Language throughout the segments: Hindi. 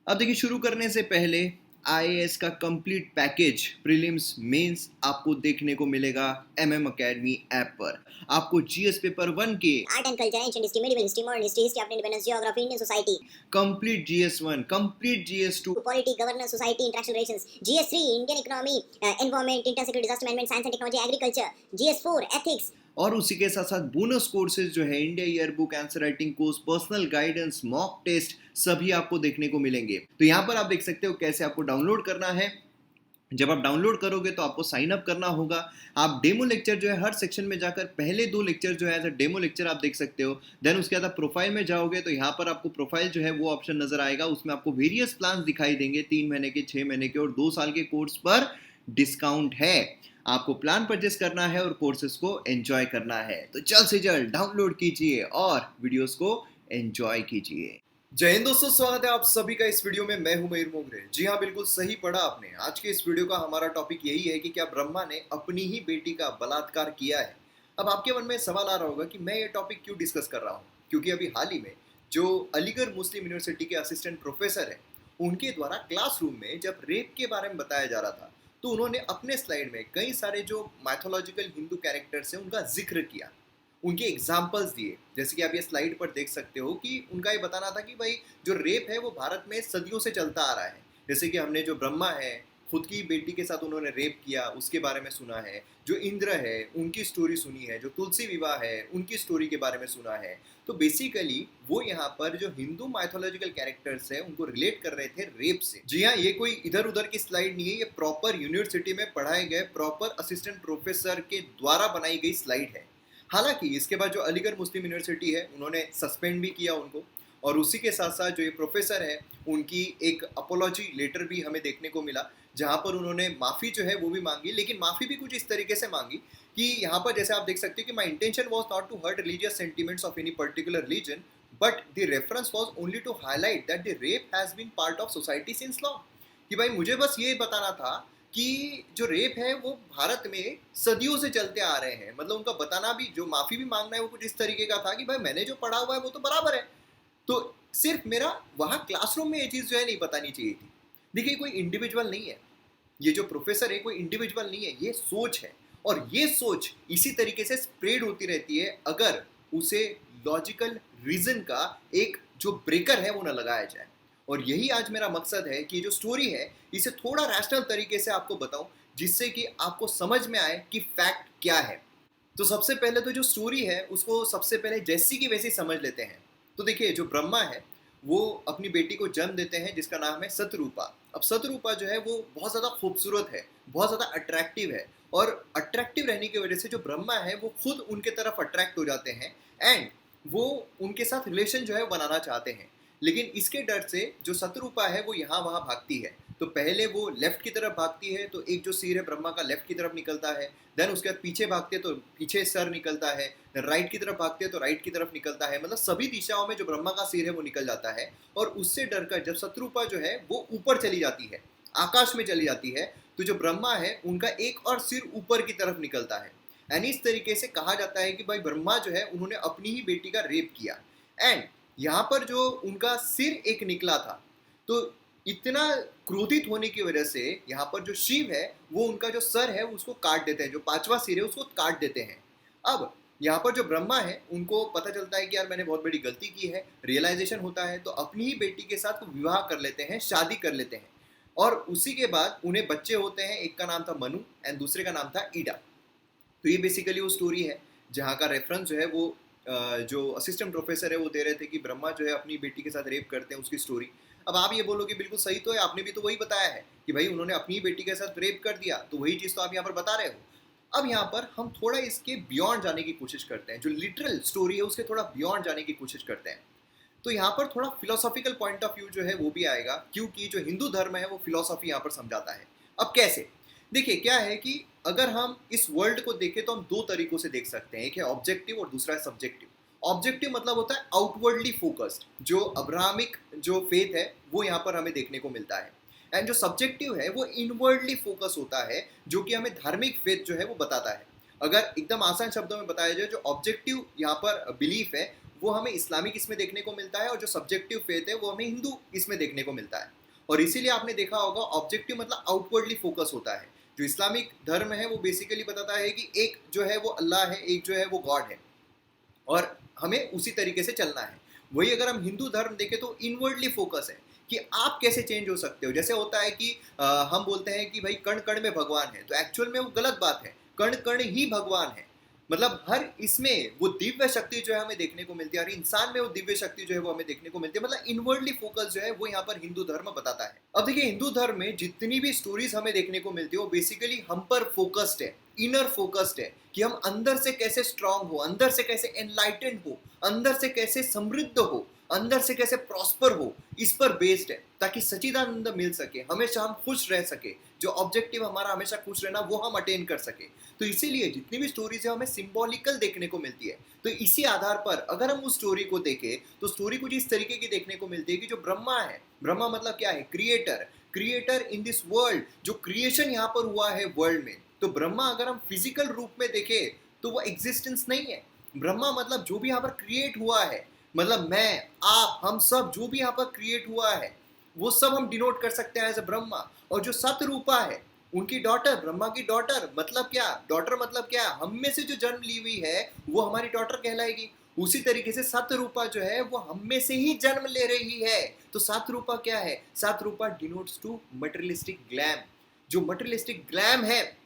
अब देखिए, शुरू करने से पहले आईएएस का कंप्लीट पैकेज प्रीलिम्स मेंस आपको देखने को मिलेगा एमएम अकेडमी ऐप पर। आपको जीएस पेपर 1 के art and culture, ancient history, medieval history, modern history, history of independence, geography, Indian society, complete GS 1, complete GS 2 polity, governance, society, international relations, GS 3 Indian economy, environment, inter security, disaster management, science and technology, agriculture, GS 4 ethics, और उसी के साथ साथ बोनस कोर्सेज जो है India year book, answer writing course, personal guidance, mock test सभी आपको देखने को मिलेंगे। तो यहाँ पर आप देख सकते हो कैसे आपको डाउनलोड करना है। जब आप डाउनलोड करोगे तो आपको साइन अप करना होगा। आप डेमो लेक्चर जो है हर सेक्शन में जाकर पहले 2 लेक्चर जो है एज अ डेमो लेक्चर आप देख सकते हो। देन उसके बाद आप प्रोफाइल में जाओगे तो यहाँ पर आपको प्रोफाइल जो है वो ऑप्शन नजर आएगा। उसमें आपको वेरियस प्लान्स दिखाई देंगे, 3 महीने के, 6 महीने के और 2 साल के कोर्स पर डिस्काउंट है। आपको प्लान परचेस करना है और कोर्सेज को एंजॉय करना है। तो जल्द से जल्द डाउनलोड कीजिए और वीडियोस को एंजॉय कीजिए। जय हिंद दोस्तों, स्वागत है आप सभी का इस वीडियो में। मैं हूं मयूर मोगरे। जी हाँ, बिल्कुल सही पढ़ा आपने। आज के इस वीडियो का हमारा टॉपिक यही है कि क्या ब्रह्मा ने अपनी ही बेटी का बलात्कार किया है। अब आपके मन में सवाल आ रहा होगा कि मैं ये टॉपिक क्यों डिस्कस कर रहा हूँ, क्योंकि अभी हाल ही में जो अलीगढ़ मुस्लिम यूनिवर्सिटी के असिस्टेंट प्रोफेसर है, उनके द्वारा क्लासरूम में जब रेप के बारे में बताया जा रहा था तो उन्होंने अपने स्लाइड में कई सारे जो माइथोलॉजिकल हिंदू कैरेक्टर्स हैं उनका जिक्र किया, उनके एग्जाम्पल्स दिए। जैसे कि आप ये स्लाइड पर देख सकते हो कि उनका ये बताना था कि भाई जो रेप है वो भारत में सदियों से चलता आ रहा है। जैसे कि हमने जो ब्रह्मा है, खुद की बेटी के साथ उन्होंने रेप किया, उसके बारे में सुना है। जो इंद्र है उनकी स्टोरी सुनी है, जो तुलसी विवाह है उनकी स्टोरी के बारे में सुना है। तो बेसिकली वो यहाँ पर जो हिंदू माइथोलॉजिकल कैरेक्टर्स है उनको रिलेट कर रहे थे रेप से। जी हाँ, ये कोई इधर उधर की स्लाइड नहीं है, ये प्रॉपर यूनिवर्सिटी में पढ़ाए गए प्रॉपर असिस्टेंट प्रोफेसर के द्वारा बनाई गई स्लाइड है। हालांकि इसके बाद जो अलीगढ़ मुस्लिम यूनिवर्सिटी है उन्होंने सस्पेंड भी किया उनको, और उसी के साथ साथ जो ये प्रोफेसर है उनकी एक अपोलॉजी लेटर भी हमें देखने को मिला, जहां पर उन्होंने माफ़ी जो है वो भी मांगी। लेकिन माफ़ी भी कुछ इस तरीके से मांगी कि यहाँ पर जैसे आप देख सकते हो कि my intention was not to hurt religious sentiments of any particular religion, but the reference was only to highlight that the rape has been part of society since long. कि भाई मुझे बस ये बताना था कि जो रेप है वो भारत में सदियों से चलते आ रहे हैं। मतलब उनका बताना भी, जो माफ़ी भी मांगना है वो कुछ इस तरीके का था कि भाई मैंने जो पढ़ा हुआ है वो तो बराबर है। तो सिर्फ मेरा वहाँ क्लासरूम में ये चीज़ जो है नहीं बतानी चाहिए थी। देखिए, कोई इंडिविजुअल नहीं है, ये जो प्रोफेसर है कोई इंडिविजुअल नहीं है, ये सोच है। और ये सोच इसी तरीके से स्प्रेड होती रहती है अगर उसे लॉजिकल रीजन का एक जो ब्रेकर है वो ना लगाया जाए। और यही आज मेरा मकसद है कि जो स्टोरी है इसे थोड़ा रैशनल तरीके से आपको बताऊं, जिससे कि आपको समझ में आए कि फैक्ट क्या है। तो सबसे पहले तो जो स्टोरी है उसको सबसे पहले जैसी की वैसी समझ लेते हैं। तो देखिए, जो ब्रह्मा है वो अपनी बेटी को जन्म देते हैं जिसका नाम है सतरूपा। अब सतरूपा जो है वो बहुत ज़्यादा खूबसूरत है, बहुत ज़्यादा अट्रैक्टिव है, और अट्रैक्टिव रहने की वजह से जो ब्रह्मा है वो खुद उनके तरफ अट्रैक्ट हो जाते हैं एंड वो उनके साथ रिलेशन जो है बनाना चाहते हैं। लेकिन इसके डर से जो शत्रुपा है वो यहाँ वहाँ भागती है। तो पहले वो लेफ्ट की तरफ भागती है तो एक जो सिर है ब्रह्मा का लेफ्ट की तरफ निकलता है। देन उसके बाद पीछे भागते हैं तो पीछे सर निकलता है। राइट की तरफ भागते हैं तो राइट की तरफ निकलता है। मतलब सभी दिशाओं में जो ब्रह्मा का सिर है वो निकल जाता है। और उससे डर कर जब शत्रुपा जो है वो ऊपर चली जाती है, आकाश में चली जाती है, तो जो ब्रह्मा है उनका एक और सिर ऊपर की तरफ निकलता है। एंड इस तरीके से कहा जाता है कि भाई ब्रह्मा जो है उन्होंने अपनी ही बेटी का रेप किया। एंड यहाँ पर जो उनका सिर एक निकला था, तो इतना क्रोधित होने की वजह से यहाँ पर जो शिव है वो उनका जो सर है उसको काट देते हैं, जो 5वां सिर है उसको काट देते हैं। अब यहाँ पर जो ब्रह्मा है उनको पता चलता है कि यार मैंने बहुत बड़ी गलती की है, रियलाइजेशन होता है, तो अपनी ही बेटी के साथ वो विवाह कर लेते हैं, शादी कर लेते हैं। और उसी के बाद उन्हें बच्चे होते हैं, एक का नाम था मनु एंड दूसरे का नाम था ईडा। तो ये बेसिकली वो स्टोरी है जहाँ का रेफरेंस जो है वो जो असिस्टेंट प्रोफेसर है वो दे रहे थे कि ब्रह्मा जो है अपनी बेटी के साथ रेप करते हैं, उसकी स्टोरी। अब आप ये बोलोगे बिल्कुल सही तो है, आपने भी तो वही बताया है कि भाई उन्होंने अपनी बेटी के साथ रेप कर दिया, तो वही चीज़ तो आप यहाँ पर बता रहे हो। अब यहाँ पर हम थोड़ा इसके बियॉन्ड जाने की कोशिश करते हैं, जो लिटरल स्टोरी है उसके थोड़ा बियॉन्ड जाने की कोशिश करते हैं। तो यहाँ पर थोड़ा फिलोसॉफिकल पॉइंट ऑफ व्यू जो है वो भी आएगा, क्योंकि जो हिंदू धर्म है वो फिलोसॉफी यहाँ पर समझाता है। अब कैसे? देखिए, क्या है कि अगर हम इस वर्ल्ड को देखें तो हम 2 तरीकों से देख सकते हैं, एक है ऑब्जेक्टिव और दूसरा है सब्जेक्टिव। ऑब्जेक्टिव मतलब होता है आउटवर्डली फोकस्ड, जो अब्राहमिक जो फेथ है वो यहाँ पर हमें देखने को मिलता है। एंड जो सब्जेक्टिव है वो इनवर्डली फोकस होता है, जो कि हमें धार्मिक फेथ जो है वो बताता है। अगर एकदम आसान शब्दों में बताया जाए, जो ऑब्जेक्टिव यहाँ पर बिलीफ है वो हमें इस्लामिक इसमें देखने को मिलता है, और जो सब्जेक्टिव फेथ है वो हमें हिंदू इसमें देखने को मिलता है। और इसीलिए आपने देखा होगा ऑब्जेक्टिव मतलब आउटवर्डली फोकस होता है। जो इस्लामिक धर्म है वो बेसिकली बताता है कि एक जो है वो अल्लाह है, एक जो है वो गॉड है, और हमें उसी तरीके से चलना है। वही अगर हम हिंदू धर्म देखें तो इनवर्डली फोकस है कि आप कैसे चेंज हो सकते हो। जैसे होता है कि हम बोलते हैं कि भाई कण कण में भगवान है, तो एक्चुअल में वो गलत बात है, कण कण ही भगवान है। मतलब हर इसमें वो दिव्य शक्ति जो है हमें देखने को मिलती है, और इंसान में वो दिव्य शक्ति जो है वो हमें देखने को मिलती है। मतलब इनवर्डली फोकस जो है वो यहाँ पर हिंदू धर्म बताता है। अब देखिए हिंदू धर्म में जितनी भी स्टोरीज हमें देखने को मिलती है वो बेसिकली हम पर फोकस्ड है, इनर फोकस्ड है, कि हम अंदर से कैसे स्ट्रांग हो, अंदर से कैसे एनलाइटेंड हो, अंदर से कैसे समृद्ध हो, अंदर से कैसे प्रॉस्पर हो, इस पर बेस्ड है, ताकि सच्चिदानंद मिल सके, हमेशा हम खुश रह सके, जो ऑब्जेक्टिव हमारा हमेशा खुश रहना वो हम अटेन कर सके। तो इसीलिए जितनी भी स्टोरीज है हमें सिंबॉलिकल देखने को मिलती है। तो इसी आधार पर अगर हम उस स्टोरी को देखें तो स्टोरी कुछ इस तरीके की देखने को मिलती है कि जो ब्रह्मा है, ब्रह्मा मतलब क्या है, creator, creator in this world, जो क्रिएशन यहाँ पर हुआ है वर्ल्ड में। तो ब्रह्मा अगर हम फिजिकल रूप में देखें तो वो एग्जिस्टेंस नहीं है। ब्रह्मा मतलब जो भी यहाँ पर क्रिएट हुआ है, मतलब मैं, आप, हम सब जो भी यहाँ पर क्रिएट हुआ है वो सब हम डिनोट कर सकते हैं एज अ ब्रह्मा। और जो सतरूपा है, उनकी डॉटर, ब्रह्मा की डॉटर मतलब क्या, डॉटर मतलब क्या, हम में से जो जन्म ली हुई है वो हमारी डॉटर कहलाएगी। उसी तरीके से सतरूपा जो है वो हम में से ही जन्म ले रही है। तो सतरूपा क्या है, Satarupa denotes to materialistic glam. जो मटेरियलिस्टिक ग्लैम है,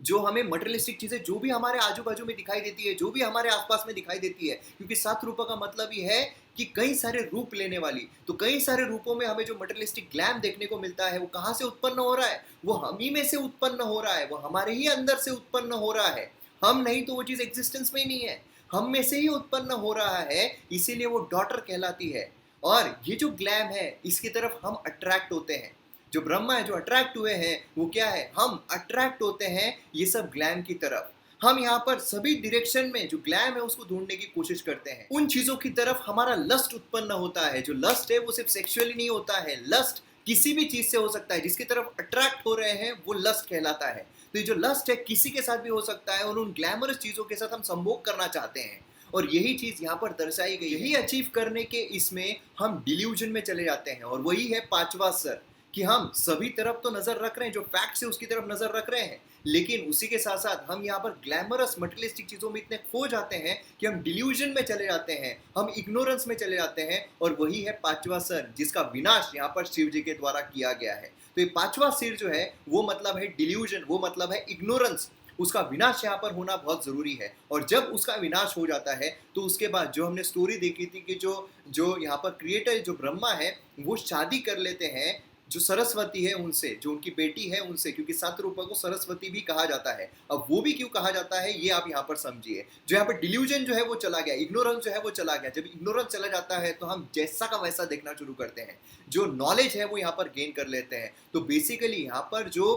जो हमें मटेरियलिस्टिक चीजें जो भी हमारे आजू बाजू में दिखाई देती है, जो भी हमारे आसपास में दिखाई देती है, क्योंकि सात रूपों का मतलब ही है कि कई सारे रूप लेने वाली। तो कई सारे रूपों में हमें जो मटेरियलिस्टिक ग्लैम देखने को मिलता है वो कहाँ से उत्पन्न हो रहा है, वो हम ही में से उत्पन्न हो रहा है, वो हमारे ही अंदर से उत्पन्न हो रहा है। हम नहीं तो वो चीज एग्जिस्टेंस में ही नहीं है, हम में से ही उत्पन्न हो रहा है, इसीलिए वो डॉटर कहलाती है। और ये जो ग्लैम है इसकी तरफ हम अट्रैक्ट होते हैं। जो ब्रह्मा है जो अट्रैक्ट हुए हैं वो क्या है, हम अट्रैक्ट होते हैं ये सब ग्लैम की तरफ। हम यहाँ पर सभी डायरेक्शन में जो ग्लैम है उसको ढूंढने की कोशिश करते हैं, उन चीजों की तरफ हमारा लस्ट उत्पन्न होता है। जो लस्ट है वो सिर्फ सेक्सुअली नहीं होता है, लस्ट किसी भी चीज से हो सकता है, जिसकी तरफ अट्रैक्ट हो रहे हैं वो लस्ट कहलाता है। तो ये जो लस्ट है किसी के साथ भी हो सकता है, और उन ग्लैमरस चीजों के साथ हम संभोग करना चाहते हैं, और यही चीज यहाँ पर दर्शाई गई। यही अचीव करने के इसमें हम डिल्यूजन में चले जाते हैं, और वही है पांचवा स्तर, कि हम सभी तरफ तो नजर रख रहे हैं, जो फैक्ट्स है उसकी तरफ नजर रख रहे हैं, लेकिन उसी के साथ साथ हम यहाँ पर ग्लैमरस मटेरियलिस्टिक चीजों में इतने खो जाते हैं कि हम डिल्यूजन में चले जाते हैं, हम इग्नोरेंस में चले जाते हैं। और वही है पांचवा सिर, जिसका विनाश यहाँ पर शिव जी के द्वारा किया गया है। तो ये पांचवा सिर जो है वो मतलब है डिल्यूजन, वो मतलब है इग्नोरेंस। उसका विनाश यहाँ पर होना बहुत जरूरी है। और जब उसका विनाश हो जाता है तो उसके बाद जो हमने स्टोरी देखी थी कि जो जो यहाँ पर क्रिएटर जो ब्रह्मा है वो शादी कर लेते हैं जो सरस्वती है उनसे, जो उनकी बेटी है उनसे, क्योंकि सतरूपा को सरस्वती भी कहा जाता है। अब वो भी क्यों कहा जाता है ये आप यहाँ पर समझिए। जो यहाँ पर डिल्यूजन जो है वो चला गया, इग्नोरेंस जो है वो चला गया। जब इग्नोरेंस चला जाता है तो हम जैसा का वैसा देखना शुरू करते हैं, जो नॉलेज है वो यहाँ पर गेन कर लेते हैं। तो बेसिकली यहाँ पर जो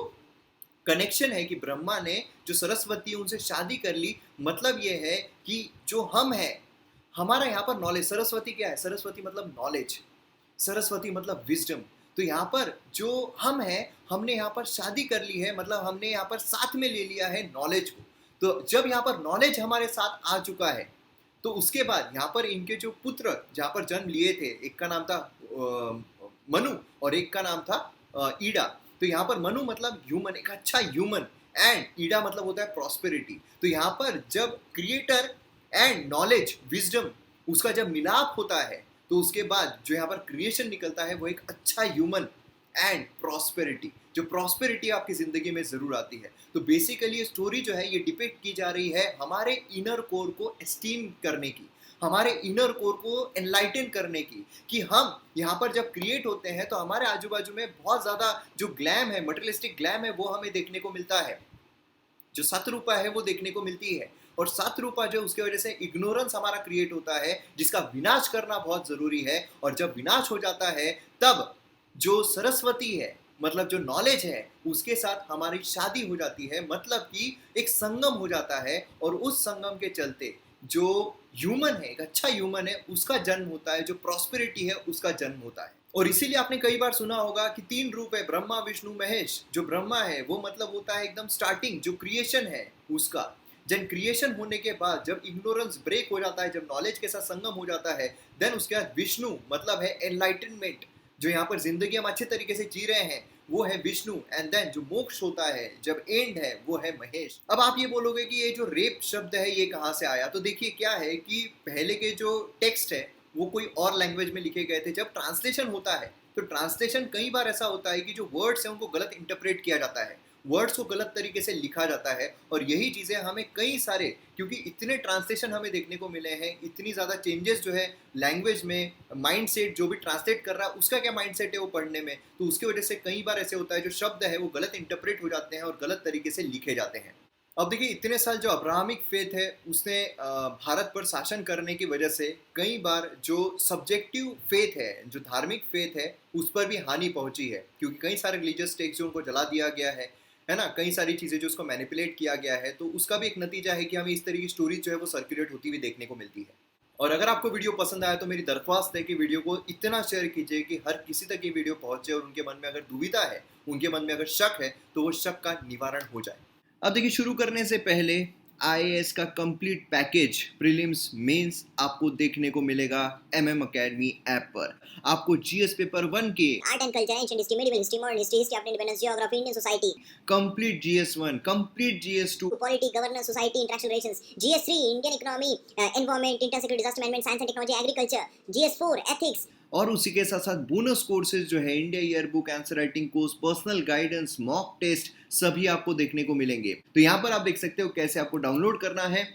कनेक्शन है कि ब्रह्मा ने जो सरस्वती उनसे शादी कर ली, मतलब ये है कि जो हम हैं, हमारा यहाँ पर नॉलेज, सरस्वती क्या है, सरस्वती मतलब नॉलेज, सरस्वती मतलब विजडम। तो यहाँ पर जो हम हैं, हमने यहाँ पर शादी कर ली है, मतलब हमने यहाँ पर साथ में ले लिया है नॉलेज को। तो जब यहाँ पर नॉलेज हमारे साथ आ चुका है तो उसके बाद यहाँ पर इनके जो पुत्र जहाँ पर जन्म लिए थे, एक का नाम था मनु और एक का नाम था ईडा। तो यहाँ पर मनु मतलब ह्यूमन, एक अच्छा ह्यूमन, एंड ईडा मतलब होता है प्रॉस्पेरिटी। तो यहाँ पर जब क्रिएटर एंड नॉलेज विजडम उसका जब मिलाप होता है तो उसके बाद जो यहाँ पर क्रिएशन निकलता है वो एक अच्छा ह्यूमन एंड प्रॉस्पेरिटी। जो प्रॉस्पेरिटी आपकी जिंदगी में जरूर आती है। तो बेसिकली ये स्टोरी जो है ये डिपिक्ट की जा रही है हमारे इनर कोर को एस्टीम करने की, हमारे इनर कोर को एनलाइटन करने की, कि हम यहाँ पर जब क्रिएट होते हैं तो हमारे आजू बाजू में बहुत ज्यादा जो ग्लैम है, मटेरियलिस्टिक ग्लैम है, वो हमें देखने को मिलता है, जो सतरूपा है वो देखने को मिलती है। और सतरूपा जो उसके वजह से इग्नोरेंस हमारा क्रिएट होता है, जिसका विनाश करना बहुत जरूरी है। और जब विनाश हो जाता है तब जो सरस्वती है, मतलब जो नॉलेज है, उसके साथ हमारी शादी हो जाती है, मतलब कि एक संगम हो जाता है। और उस संगम के चलते जो ह्यूमन है, एक अच्छा ह्यूमन है, उसका जन्म होता है, जो प्रॉस्पेरिटी है उसका जन्म होता है। और इसीलिए आपने कई बार सुना होगा कि 3 रूप है, ब्रह्मा विष्णु महेश। जो ब्रह्मा है वो मतलब होता है एकदम स्टार्टिंग, जो क्रिएशन है उसका, जब क्रिएशन होने के बाद जब इग्नोरेंस ब्रेक हो जाता है, जब नॉलेज के साथ संगम हो जाता है, देन उसके बाद विष्णु मतलब है एनलाइटनमेंट। जो यहाँ पर जिंदगी हम अच्छे तरीके से जी रहे हैं वो है विष्णु, एंड देन जो मोक्ष होता है, जब एंड है, वो है महेश। अब आप ये बोलोगे कि ये जो रेप शब्द है ये कहाँ से आया, तो देखिए क्या है कि पहले के जो टेक्स्ट है वो कोई और लैंग्वेज में लिखे गए थे। जब ट्रांसलेशन होता है तो ट्रांसलेशन कई बार ऐसा होता है कि जो वर्ड्स हैं उनको गलत इंटरप्रेट किया जाता है, वर्ड्स को गलत तरीके से लिखा जाता है, और यही चीज़ें हमें कई सारे, क्योंकि इतने ट्रांसलेशन हमें देखने को मिले हैं, इतनी ज़्यादा चेंजेस जो है लैंग्वेज में, माइंडसेट जो भी ट्रांसलेट कर रहा है उसका क्या माइंडसेट है वो पढ़ने में, तो उसकी वजह से कई बार ऐसे होता है जो शब्द है वो गलत इंटरप्रेट हो जाते हैं और गलत तरीके से लिखे जाते हैं। अब देखिए इतने साल जो अब्राहमिक फेथ है उसने भारत पर शासन करने की वजह से कई बार जो सब्जेक्टिव फेथ है, जो धार्मिक फेथ है, उस पर भी हानि पहुंची है, क्योंकि कई सारे रिलीजियस टेक्स्ट जो उनको जला दिया गया है ना, कई सारी चीज़ें जो उसको मैनिपुलेट किया गया है, तो उसका भी एक नतीजा है कि हमें इस तरह की स्टोरीज जो है वो सर्कुलेट होती हुई देखने को मिलती है। और अगर आपको वीडियो पसंद आया तो मेरी दरख्वास्त है कि वीडियो को इतना शेयर कीजिए कि हर किसी तक ये वीडियो पहुंचे और उनके मन में अगर दुविधा है, उनके मन में अगर शक है, तो वो शक का निवारण हो जाए। अब देखिए शुरू करने से पहले आईएएस का कंप्लीट पैकेज प्रीलिम्स मेंस आपको देखने को मिलेगा एमएम अकेडमी ऐप पर। आपको जीएस पेपर 1 के art and culture, ancient history, medieval history, modern history, history of independence, geography, Indian society, complete GS 1, complete GS 2, polity, governance, society, international relations, GS 3 Indian economy, environment, inter secular disaster management, science and technology, agriculture, GS 4 ethics, और उसी के साथ साथ बोनस कोर्सेज जो है India year book, answer writing course, personal guidance, mock test, सभी आपको देखने को मिलेंगे। तो यहाँ पर आप देख सकते हो कैसे आपको डाउनलोड करना है।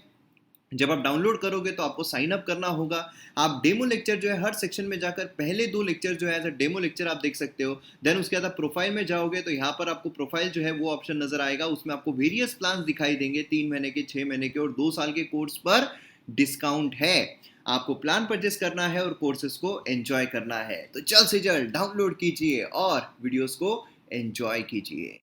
जब आप डाउनलोड करोगे तो आपको साइन अप करना होगा। आप डेमो लेक्चर जो है हर सेक्शन में जाकर पहले 2 लेक्चर जो है डेमो लेक्चर आप देख सकते हो। देन उसके बाद आप प्रोफाइल में जाओगे तो यहाँ पर आपको प्रोफाइल जो है वो ऑप्शन नजर आएगा, उसमें आपको वेरियस प्लान्स दिखाई देंगे, 3 महीने के, 6 महीने के और 2 साल के कोर्स पर डिस्काउंट है। आपको प्लान परचेस करना है और कोर्सेज को एंजॉय करना है, तो जल्द से जल्द डाउनलोड कीजिए और वीडियोस को एंजॉय कीजिए।